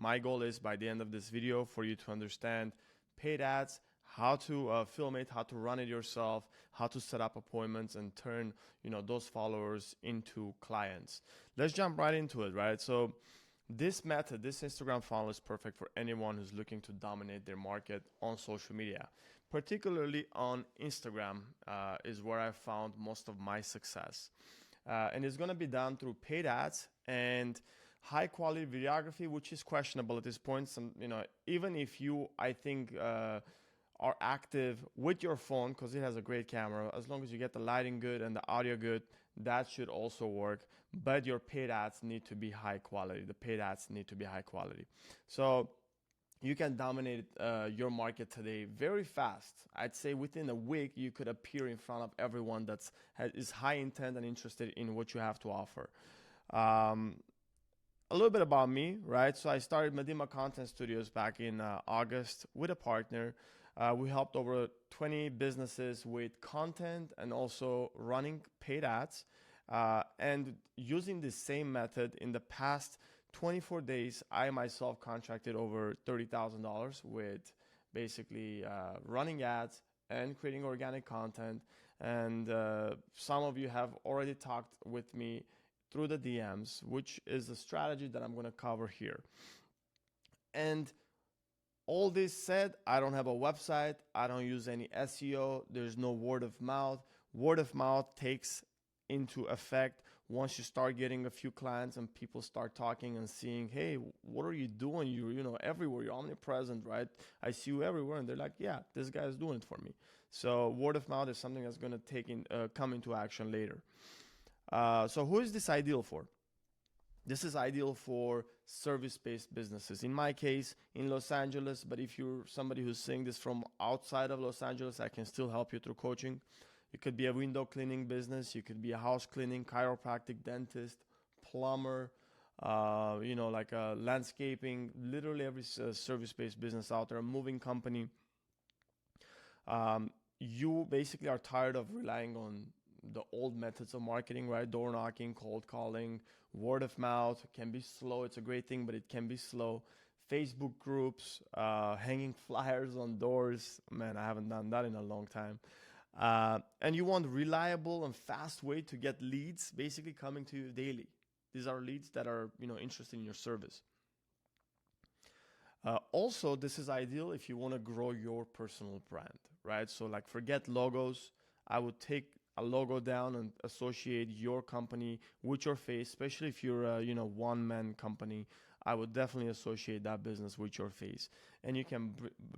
my goal is by the end of this video for you to understand paid ads, how to film it, how to run it yourself, how to set up appointments and turn, those followers into clients. Let's jump right into it, right? So this method, this Instagram funnel is perfect for anyone who's looking to dominate their market on social media. Particularly on Instagram is where I found most of my success. And it's going to be done through paid ads and high quality videography, which is questionable at this point. Even if you, I think, are active with your phone, because it has a great camera, as long as you get the lighting good and the audio good, that should also work. But your paid ads need to be high quality. The paid ads need to be high quality. So you can dominate your market today very fast. I'd say within a week, you could appear in front of everyone is high intent and interested in what you have to offer. A little bit about me, right? So I started Medima Content Studios back in August with a partner. We helped over 20 businesses with content and also running paid ads. And using the same method in the past 24 days, I myself contracted over $30,000 with basically running ads and creating organic content. And some of you have already talked with me through the DMs, which is a strategy that I'm going to cover here. And all this said, I don't have a website. I don't use any SEO. There's no word of mouth. Word of mouth takes into effect once you start getting a few clients and people start talking and seeing, hey, what are you doing? You're everywhere. You're omnipresent, right? I see you everywhere. And they're like, yeah, this guy is doing it for me. So word of mouth is something that's going to come into action later. So who is this ideal for? This is ideal for service-based businesses. In my case, in Los Angeles, but if you're somebody who's seeing this from outside of Los Angeles, I can still help you through coaching. You could be a window cleaning business. You could be a house cleaning, chiropractic, dentist, plumber, like a landscaping, literally every service-based business out there, a moving company. You basically are tired of relying on the old methods of marketing, right? Door knocking, cold calling, word of mouth. It can be slow. It's a great thing, but it can be slow. Facebook groups, hanging flyers on doors. Man, I haven't done that in a long time. And you want reliable and fast way to get leads basically coming to you daily. These are leads that are, interested in your service. Also, this is ideal if you want to grow your personal brand, right? So like forget logos. I would take a logo down and associate your company with your face, especially if you're a one-man company. I would definitely associate that business with your face, and you can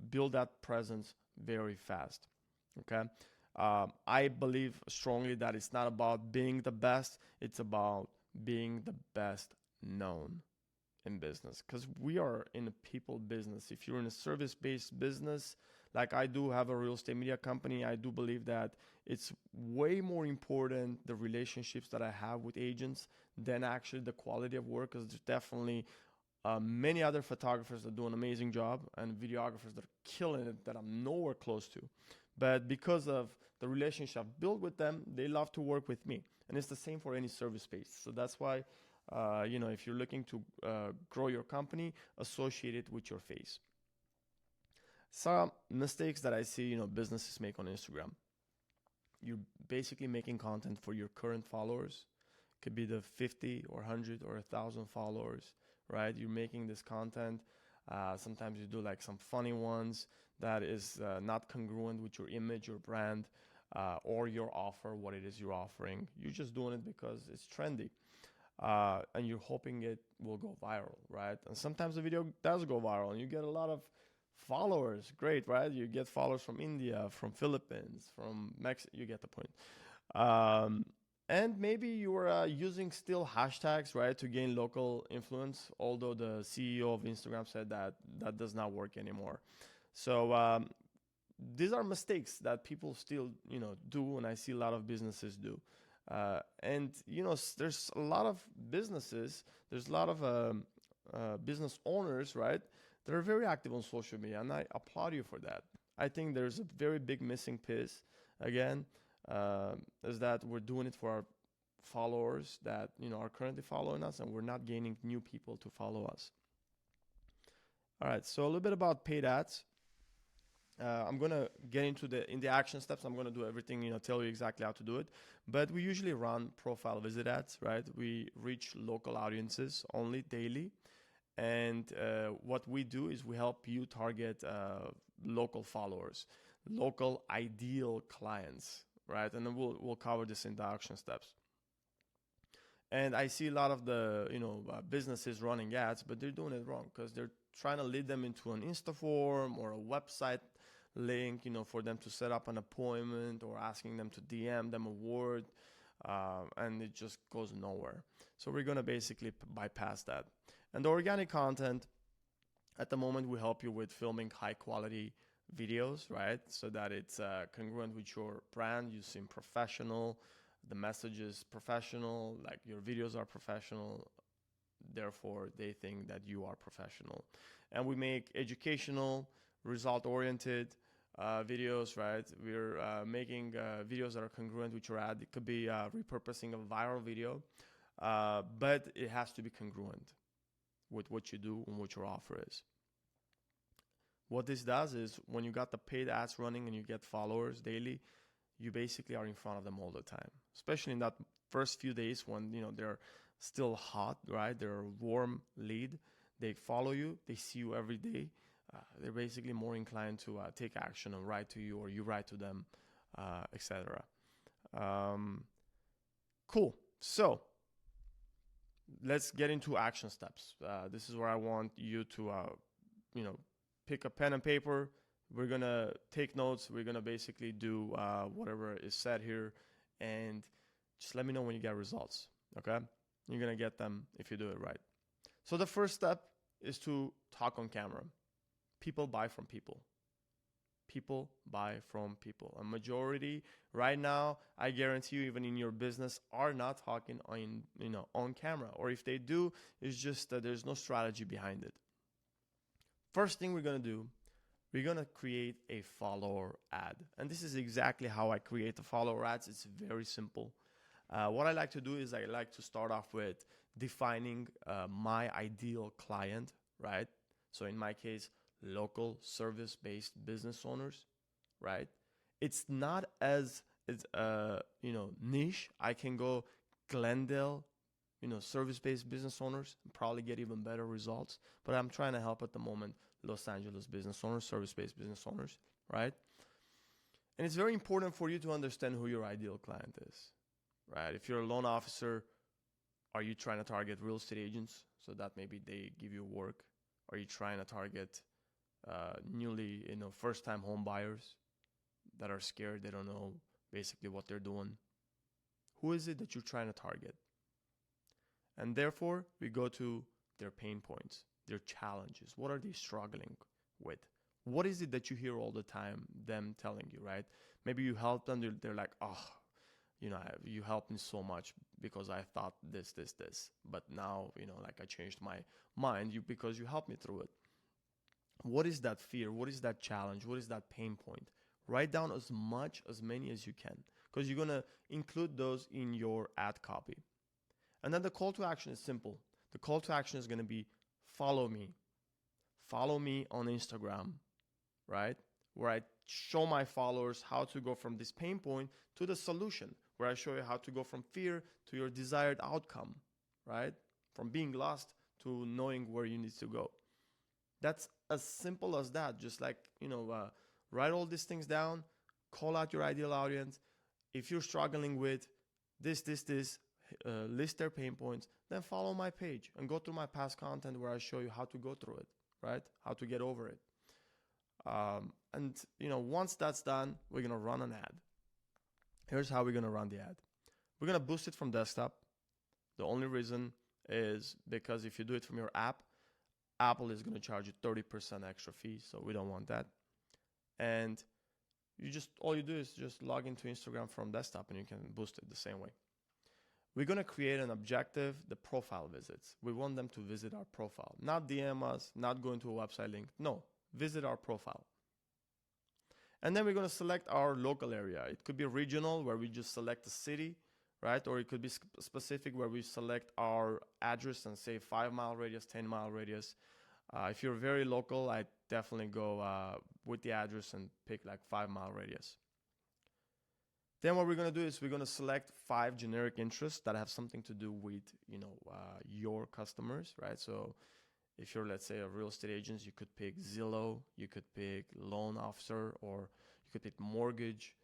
build that presence very fast. Okay. I believe strongly that it's not about being the best, it's about being the best known in business, because we are in a people business. If you're in a service-based business, like I do have a real estate media company, I do believe that it's way more important the relationships that I have with agents than actually the quality of work, because there's definitely many other photographers that do an amazing job and videographers that are killing it that I'm nowhere close to. But because of the relationship I've built with them, they love to work with me. And it's the same for any service space. So that's why, if you're looking to grow your company, associate it with your face. Some mistakes that I see, businesses make on Instagram. You're basically making content for your current followers. Could be the 50 or 100 or 1,000 followers, right? You're making this content. Sometimes you do like some funny ones that is not congruent with your image, your brand, or your offer, what it is you're offering. You're just doing it because it's trendy. And you're hoping it will go viral, right? And sometimes the video does go viral and you get a lot of followers. Great, right? You get followers from India, from Philippines, from Mexico. You get the point. And maybe you are using still hashtags, right, to gain local influence, although the CEO of Instagram said that that does not work anymore. So these are mistakes that people still, do, and I see a lot of businesses do. And there's a lot of businesses, there's a lot of business owners, right, that are very active on social media, and I applaud you for that. I think there's a very big missing piece, again, is that we're doing it for our followers that, are currently following us, and we're not gaining new people to follow us. All right, so a little bit about paid ads. I'm gonna get into the action steps. I'm gonna do everything, tell you exactly how to do it. But we usually run profile visit ads, right? We reach local audiences only daily, and what we do is we help you target local followers, local ideal clients, right? And then we'll cover this in the action steps. And I see a lot of the businesses running ads, but they're doing it wrong because they're trying to lead them into an Insta form or a website link, for them to set up an appointment, or asking them to DM them a word, and it just goes nowhere. So we're gonna basically bypass that. And the organic content, at the moment, we help you with filming high quality videos, right? So that it's congruent with your brand. You seem professional. The message is professional, like your videos are professional, therefore they think that you are professional. And we make educational, result-oriented videos, right? We're making videos that are congruent with your ad. It could be repurposing a viral video, but it has to be congruent with what you do and what your offer is. What this does is when you got the paid ads running and you get followers daily, you basically are in front of them all the time, especially in that first few days when they're still hot, right? They're a warm lead. They follow you. They see you every day. They're basically more inclined to take action and write to you, or you write to them, etc. Cool. So let's get into action steps. This is where I want you to, pick a pen and paper. We're going to take notes. We're going to basically do whatever is said here, and just let me know when you get results, okay? You're going to get them if you do it right. So the first step is to talk on camera. People buy from people. People buy from people. A majority right now, I guarantee you, even in your business, are not talking on camera. Or if they do, it's just that there's no strategy behind it. First thing we're going to do, we're going to create a follower ad. And this is exactly how I create the follower ads. It's very simple. What I like to do is I like to start off with defining my ideal client, right? So in my case, local service-based business owners, right? It's not as niche. I can go Glendale, service-based business owners, and probably get even better results. But I'm trying to help at the moment Los Angeles business owners, service-based business owners, right? And it's very important for you to understand who your ideal client is, right? If you're a loan officer, are you trying to target real estate agents so that maybe they give you work? Are you trying to target newly, first-time home buyers that are scared? They don't know basically what they're doing. Who is it that you're trying to target? And therefore, we go to their pain points, their challenges. What are they struggling with? What is it that you hear all the time, them telling you, right? Maybe you help them, they're like, oh, you helped me so much because I thought this. But now, I changed my mind because you helped me through it. What is that fear? What is that challenge? What is that pain point? Write down as many as you can, because you're going to include those in your ad copy. And then the call to action is simple. The call to action is going to be follow me. Follow me on Instagram, right? Where I show my followers how to go from this pain point to the solution, where I show you how to go from fear to your desired outcome, right? From being lost to knowing where you need to go. That's as simple as that. Just write all these things down, call out your ideal audience. If you're struggling with this, list their pain points, then follow my page and go through my past content where I show you how to go through it, right? How to get over it. Once that's done, we're going to run an ad. Here's how we're going to run the ad. We're going to boost it from desktop. The only reason is because if you do it from your app, Apple is going to charge you 30% extra fee, so we don't want that. And all you do is just log into Instagram from desktop and you can boost it the same way. We're going to create an objective, the profile visits. We want them to visit our profile, not DM us, not go into a website link. No, visit our profile. And then we're going to select our local area. It could be regional, where we just select the city, right? Or it could be specific, where we select our address and say 5-mile radius, 10-mile radius. If you're very local, I definitely go with the address and pick like 5 mile radius. Then what we're gonna do is we're gonna select 5 generic interests that have something to do with your customers, right? So if you're, let's say, a real estate agent, you could pick Zillow, you could pick loan officer, or you could pick mortgage.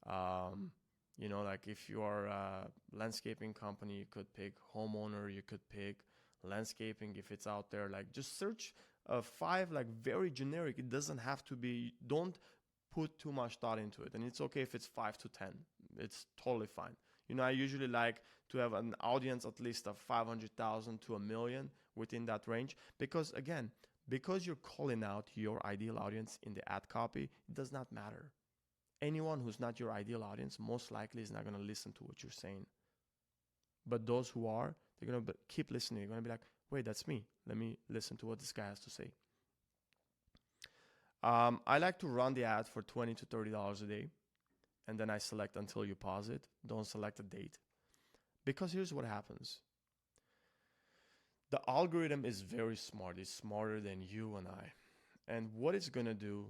Like if you are a landscaping company, you could pick homeowner, you could pick landscaping if it's out there. Like just search 5 like very generic. It doesn't have to be, don't put too much thought into it. And it's okay if it's 5 to 10. It's totally fine. I usually like to have an audience at least of 500,000 to 1 million within that range. Because again, because you're calling out your ideal audience in the ad copy, it does not matter. Anyone who's not your ideal audience most likely is not going to listen to what you're saying. But those who are, they're going to keep listening. They're going to be like, wait, that's me. Let me listen to what this guy has to say. I like to run the ad for $20 to $30 a day. And then I select until you pause it. Don't select a date. Because here's what happens. The algorithm is very smart. It's smarter than you and I. And what it's going to do,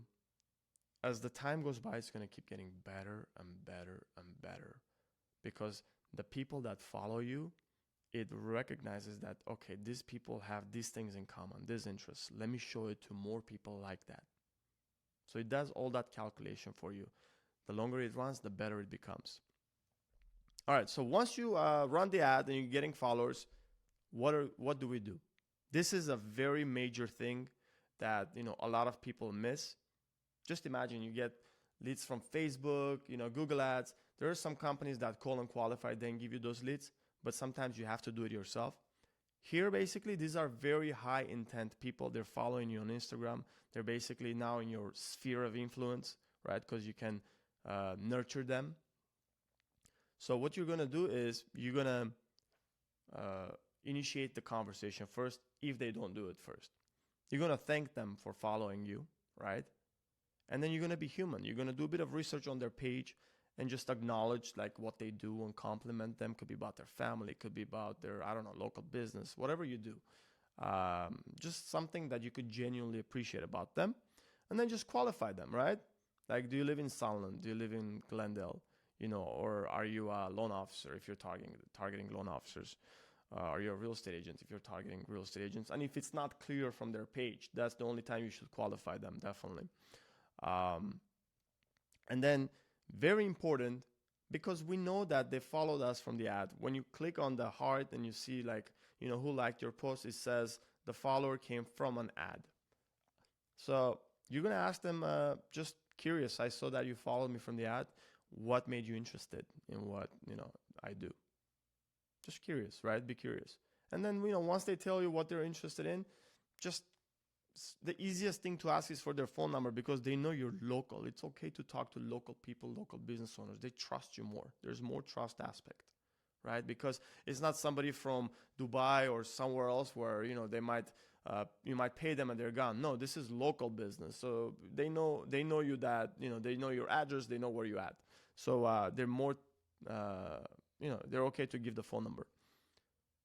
as the time goes by, it's going to keep getting better and better and better. Because the people that follow you, it recognizes that, okay, these people have these things in common, these interests. Let me show it to more people like that. So it does all that calculation for you. The longer it runs, the better it becomes. All right, so once you run the ad and you're getting followers, what do we do? This is a very major thing that a lot of people miss. Just imagine you get leads from Facebook, Google Ads. There are some companies that call and qualify, then give you those leads, but sometimes you have to do it yourself. Here, basically, these are very high intent people. They're following you on Instagram. They're basically now in your sphere of influence, right? Because you can nurture them. So what you're going to do is you're going to initiate the conversation first if they don't do it first. You're going to thank them for following you, right? And then you're going to be human. You're going to do a bit of research on their page and just acknowledge like what they do and compliment them. Could be about their family, could be about their, local business, whatever you do. Just something that you could genuinely appreciate about them. And then just qualify them, right? Like, do you live in Sunland? Do you live in Glendale? Or are you a loan officer if you're targeting loan officers? Are you a real estate agent if you're targeting real estate agents? And if it's not clear from their page, that's the only time you should qualify them, definitely. And then very important, because we know that they followed us from the ad. When you click on the heart and you see who liked your post, it says the follower came from an ad. So you're going to ask them, just curious, I saw that you followed me from the ad. What made you interested in what, I do? Just curious, right? Be curious. And then, once they tell you what they're interested in, just the easiest thing to ask is for their phone number, because they know you're local. It's okay to talk to local people, local business owners. They trust you more. There's more trust aspect, right? Because it's not somebody from Dubai or somewhere else where, they might, you might pay them and they're gone. No, this is local business. So they know you, that, they know your address, they know where you're at. So they're more, they're okay to give the phone number.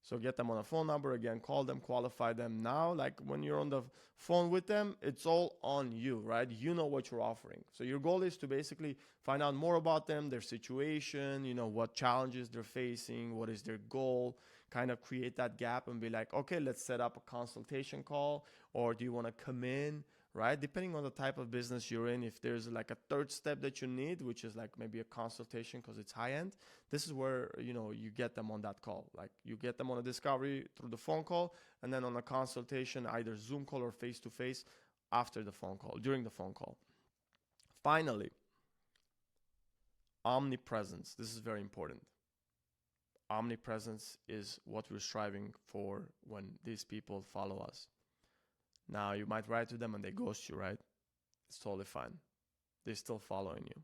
So get them on a phone number, again, call them, qualify them. Now, like when you're on the phone with them, it's all on you, right? You know what you're offering. So your goal is to basically find out more about them, their situation, what challenges they're facing, what is their goal, kind of create that gap and be like, okay, let's set up a consultation call, or do you want to come in? Right? Depending on the type of business you're in, if there's like a third step that you need, which is like maybe a consultation because it's high end, this is where, you get them on that call. Like you get them on a discovery through the phone call, and then on a consultation, either Zoom call or face-to-face after the phone call, during the phone call. Finally, omnipresence. This is very important. Omnipresence is what we're striving for when these people follow us. Now, you might write to them and they ghost you, right? It's totally fine. They're still following you.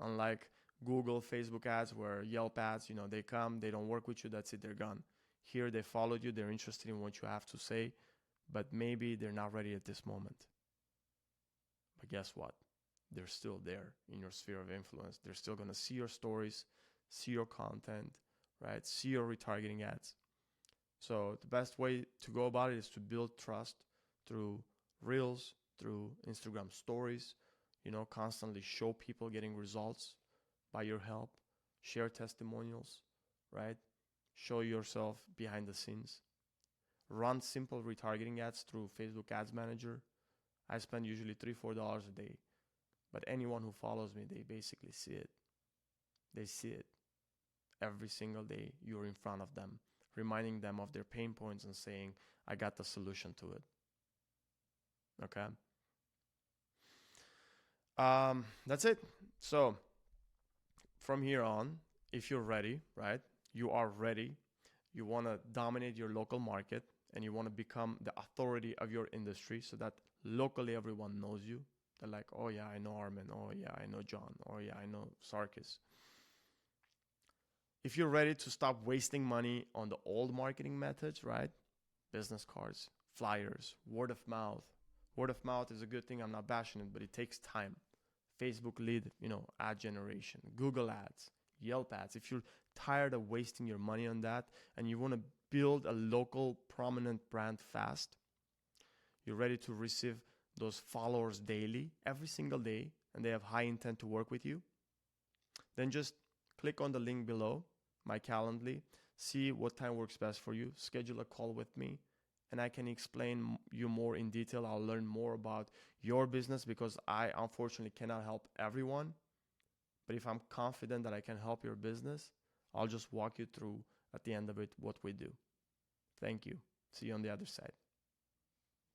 Unlike Google, Facebook ads, where Yelp ads, they come, they don't work with you, that's it, they're gone. Here, they followed you, they're interested in what you have to say, but maybe they're not ready at this moment. But guess what? They're still there in your sphere of influence. They're still going to see your stories, see your content, right? See your retargeting ads. So the best way to go about it is to build trust, through Reels, through Instagram stories, constantly show people getting results by your help, share testimonials, right? Show yourself behind the scenes. Run simple retargeting ads through Facebook Ads Manager. I spend usually $3-4 a day, but anyone who follows me, they basically see it. They see it every single day. You're in front of them, reminding them of their pain points and saying, I got the solution to it. Okay? That's it. So from here on, if you're ready, right? You are ready. You want to dominate your local market and you want to become the authority of your industry so that locally everyone knows you. They're like, oh yeah, I know Armin. Oh yeah, I know John. Oh yeah, I know Sarkis. If you're ready to stop wasting money on the old marketing methods, right? Business cards, flyers, word of mouth. Word of mouth is a good thing. I'm not bashing it, but it takes time. Facebook lead, ad generation, Google ads, Yelp ads. If you're tired of wasting your money on that and you want to build a local prominent brand fast, you're ready to receive those followers daily, every single day, and they have high intent to work with you, then just click on the link below, my Calendly, see what time works best for you, schedule a call with me, and I can explain you more in detail. I'll learn more about your business because I unfortunately cannot help everyone. But if I'm confident that I can help your business, I'll just walk you through at the end of it what we do. Thank you. See you on the other side.